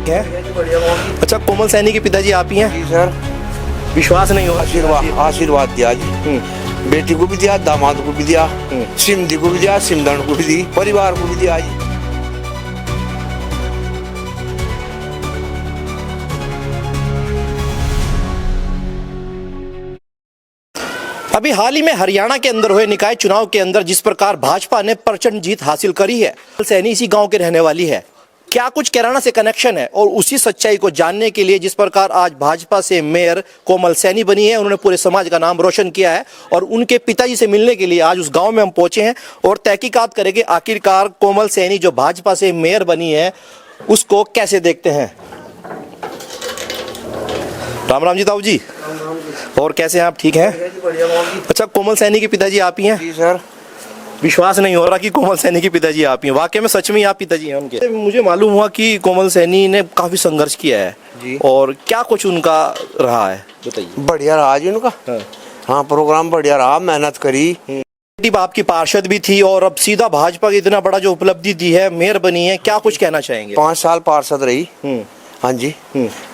ठीक है। अच्छा, कोमल सैनी के पिताजी आप ही हैं? जी सर। विश्वास नहीं होगा? आशीर्वाद दिया जी, बेटी को भी दिया, दामाद को भी दिया, सिमधी को भी दिया, सिमधन को भी दी, परिवार को भी दिया जी। अभी हाल ही में हरियाणा के अंदर हुए निकाय चुनाव के अंदर जिस प्रकार भाजपा ने प्रचंड जीत हासिल करी है, सैनी इसी गांव के रहने वाली है। क्या कुछ कैराना से कनेक्शन है? और उसी सच्चाई को जानने के लिए जिस प्रकार आज भाजपा से मेयर कोमल सैनी बनी है, उन्होंने पूरे समाज का नाम रोशन किया है, और उनके पिताजी से मिलने के लिए आज उस गांव में हम पहुंचे हैं और तहकीकात करेंगे आखिरकार कोमल सैनी जो भाजपा से मेयर बनी है उसको कैसे देखते हैं। राम राम जी ताऊ जी। और कैसे हैं आप? ठीक हैं? अच्छा, कोमल सैनी के पिताजी आप ही हैं? जी सर। विश्वास नहीं हो रहा कि कोमल सैनी के पिताजी आप ही हैं। वाकई में सच में आप पिताजी हैं उनके? मुझे मालूम हुआ कि कोमल सैनी ने काफी संघर्ष किया है जी। और क्या कुछ उनका रहा है, बताइए। बढ़िया रहा जी उनका। हाँ, प्रोग्राम बढ़िया रहा, मेहनत करी। बेटी आपकी पार्षद भी थी और अब सीधा भाजपा की इतना बड़ा जो उपलब्धि दी है, मेयर बनी है, क्या कुछ कहना चाहेंगे? 5 साल पार्षद रही। हाँ जी,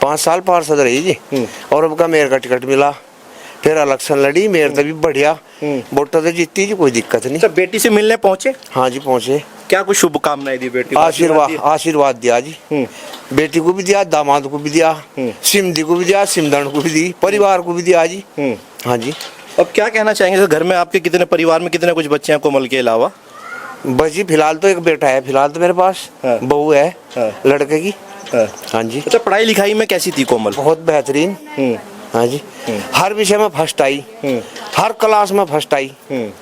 5 साल पार्षद रही जी। और अब का मेयर का टिकट मिला, फिर इलेक्शन लड़ी, मेयर तभी बढ़िया वोटर से जीती जी, कोई दिक्कत नहीं। अच्छा, बेटी से मिलने पहुंचे? हाँ जी, पहुंचे। क्या कुछ शुभकामनाएं दी बेटी? आशीर्वाद दिया जी, बेटी को भी दिया, दामाद को भी दिया, सिमधी को भी दिया, सिमधन को भी दी, परिवार को भी दिया जी। हाँ जी। अब क्या कहना चाहेंगे? घर में आपके कितने, परिवार में कितने कुछ बच्चे हैं कोमल के अलावा? बस जी, फिलहाल तो एक बेटा है, फिलहाल तो मेरे पास बहू है लड़के की। हाँ जी। अच्छा, पढ़ाई लिखाई में कैसी थी कोमल? बहुत बेहतरीन। हाँ जी, हर विषय में फर्स्ट आई, हर क्लास में फर्स्ट आई,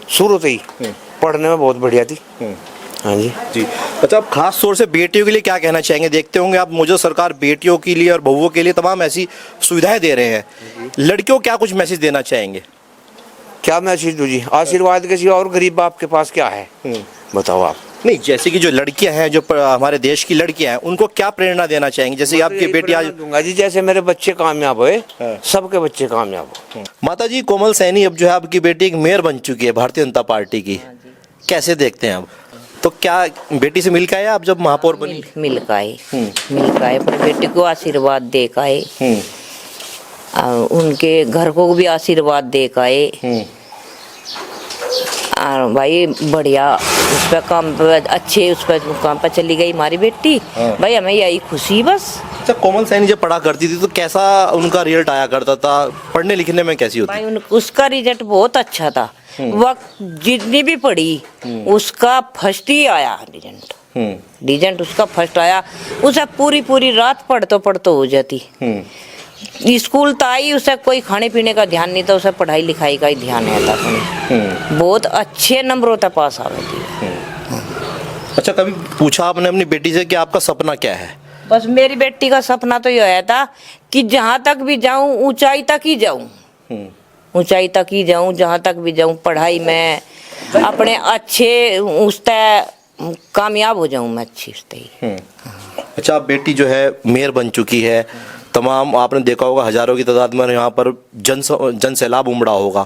शुरू से ही पढ़ने में बहुत बढ़िया थी। हाँ जी जी। अच्छा, आप खास तौर से बेटियों के लिए क्या कहना चाहेंगे? देखते होंगे आप मौजूदा सरकार बेटियों के लिए और बहुओं के लिए तमाम ऐसी सुविधाएं दे रहे हैं, लड़कियों को क्या कुछ मैसेज देना चाहेंगे? क्या मैसेज दूँ जी? आशीर्वाद के सिवा और गरीब बाप के पास क्या है, बताओ आप। नहीं, जैसे कि जो लड़कियां हैं, जो हमारे देश की लड़कियां हैं, उनको क्या प्रेरणा देना चाहेंगे? जैसे आपकी बेटी आज दूंगा जी, जैसे मेरे बच्चे कामयाब हुए, सबके बच्चे कामयाब हो। माता जी, कोमल सैनी अब जो है आपकी बेटी एक मेयर बन चुकी है भारतीय जनता पार्टी की, कैसे देखते हैं आप? तो क्या बेटी से मिल के आए आप जब महापौर बनी? मिल के आए अपनी बेटी को आशीर्वाद दे के आए, उनके घर को भी आशीर्वाद दे के आए। और भाई बढ़िया उस पर काम पे अच्छे, उस पर काम पे चली गई हमारी बेटी। भाई हमें यही खुशी बस। अच्छा, कोमल सैनी जब पढ़ा करती थी तो कैसा उनका रिजल्ट आया करता था? पढ़ने लिखने में कैसी होती? भाई उसका रिजल्ट बहुत अच्छा था। वक्त जितनी भी पढ़ी उसका फर्स्ट ही आया रिजल्ट उसका फर्स्ट आया। उसे पूरी रात पढ़तो हो जाती। स्कूल तो आई, उसे कोई खाने पीने का ध्यान नहीं था, उसे पढ़ाई लिखाई का ही ध्यान है था। बहुत अच्छे नंबरों तक पास आ गई थी। अच्छा, कभी पूछा आपने अपनी बेटी से कि आपका सपना क्या है? बस मेरी बेटी का सपना तो यह था कि जहाँ तक भी जाऊँ ऊंचाई तक ही जाऊँ, ऊंचाई तक ही जाऊँ, जहाँ तक भी जाऊँ पढ़ाई में अपने अच्छे उस तक कामयाब हो जाऊँ मैं, अच्छी उस तक। अच्छा, बेटी जो है मेयर बन चुकी है, तमाम आपने देखा होगा हजारों की तादाद में यहाँ पर जन सैलाब उमड़ा होगा।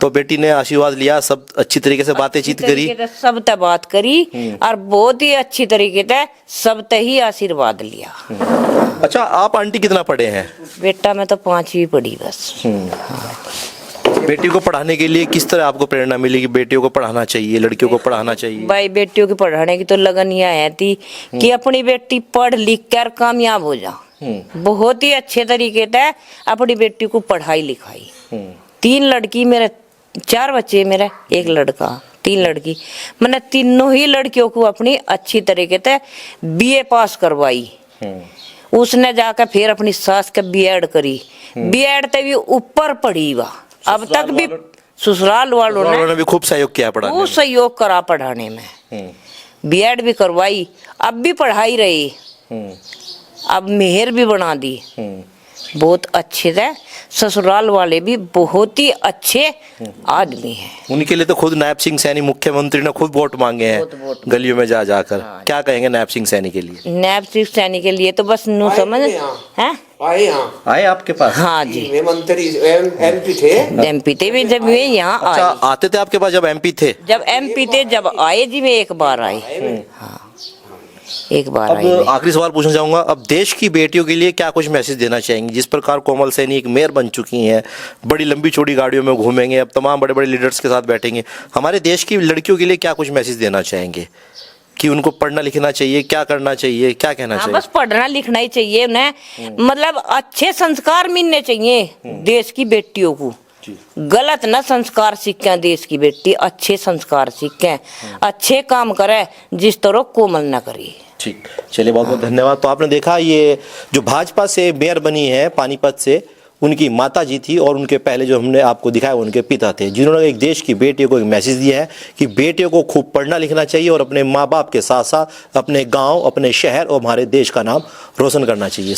तो बेटी ने आशीर्वाद लिया, सब अच्छी तरीके से बातचीत करी, सब तक बात करी और बहुत ही अच्छी तरीके से सब तक ही आशीर्वाद लिया। अच्छा, आप आंटी कितना पढ़े हैं? बेटा मैं तो 5वीं पढ़ी बस। बेटी को पढ़ाने के लिए किस तरह आपको प्रेरणा मिली कि बेटियों को पढ़ाना चाहिए, लड़कियों को पढ़ाना चाहिए? भाई बेटियों की पढ़ाने की तो लगन यह है थी कि अपनी बेटी पढ़ लिख कर कामयाब हो जा। बहुत ही अच्छे तरीके से अपनी बेटी को पढ़ाई लिखाई। 3 लड़की मेरे, 4 बच्चे मेरे, 1 लड़का, 3 लड़की। मैंने तीनों ही लड़कियों को अपनी अच्छी तरीके से BA पास करवाई। उसने जाकर फिर अपनी सास के BEd करी, BEd तक भी ऊपर पढ़ी वह। अब तक भी ससुराल वालों ने भी खूब सहयोग किया पढ़ाने में। खूब सहयोग करा पढ़ाने में। BEd भी करवाई, अब भी पढ़ाई रही, अब मेहर भी बना दी। बहुत अच्छे थे, ससुराल वाले भी बहुत ही अच्छे आदमी हैं। उनके लिए तो खुद नायब सिंह सैनी मुख्यमंत्री ने खुद वोट मांगे हैं गलियों में जा जाकर। क्या कहेंगे नायब सिंह सैनी के लिए? नायब सिंह सैनी के लिए तो बस नु समझ हैं, आए आपके पास? हाँ जी, मंत्री MP थे। MP थे भी जब वे यहाँ आए। आते थे आपके पास जब MP थे? जब MP थे, जब आए जी, मैं एक बार आई। हाँ, एक बार आई अब मैं। आखिरी सवाल पूछना चाहूंगा, अब देश की बेटियों के लिए क्या कुछ मैसेज देना चाहेंगे? जिस प्रकार कोमल सैनी एक मेयर बन चुकी हैं, बड़ी लंबी चौड़ी गाड़ियों में घूमेंगे, अब तमाम बड़े बड़े लीडर्स के साथ बैठेंगे, हमारे देश की लड़कियों के लिए क्या कुछ मैसेज देना चाहेंगे कि उनको पढ़ना लिखना चाहिए, क्या करना चाहिए, क्या कहना हाँ, चाहिए? बस पढ़ना लिखना ही चाहिए उन्हें, मतलब अच्छे संस्कार मिलने चाहिए देश की बेटियों को। गलत ना संस्कार सीखें देश की बेटी, अच्छे संस्कार सीखें, अच्छे काम करे, जिस तरह कोमल ना करी। ठीक, चलिए बहुत बहुत धन्यवाद। तो आपने देखा ये जो भाजपा से मेयर बनी है पानीपत से, उनकी माता जी थी और उनके पहले जो हमने आपको दिखाया उनके पिता थे, जिन्होंने एक देश की बेटियों को एक मैसेज दिया है कि बेटियों को खूब पढ़ना लिखना चाहिए और अपने माँ बाप के साथ साथ अपने गांव, अपने शहर और हमारे देश का नाम रोशन करना चाहिए।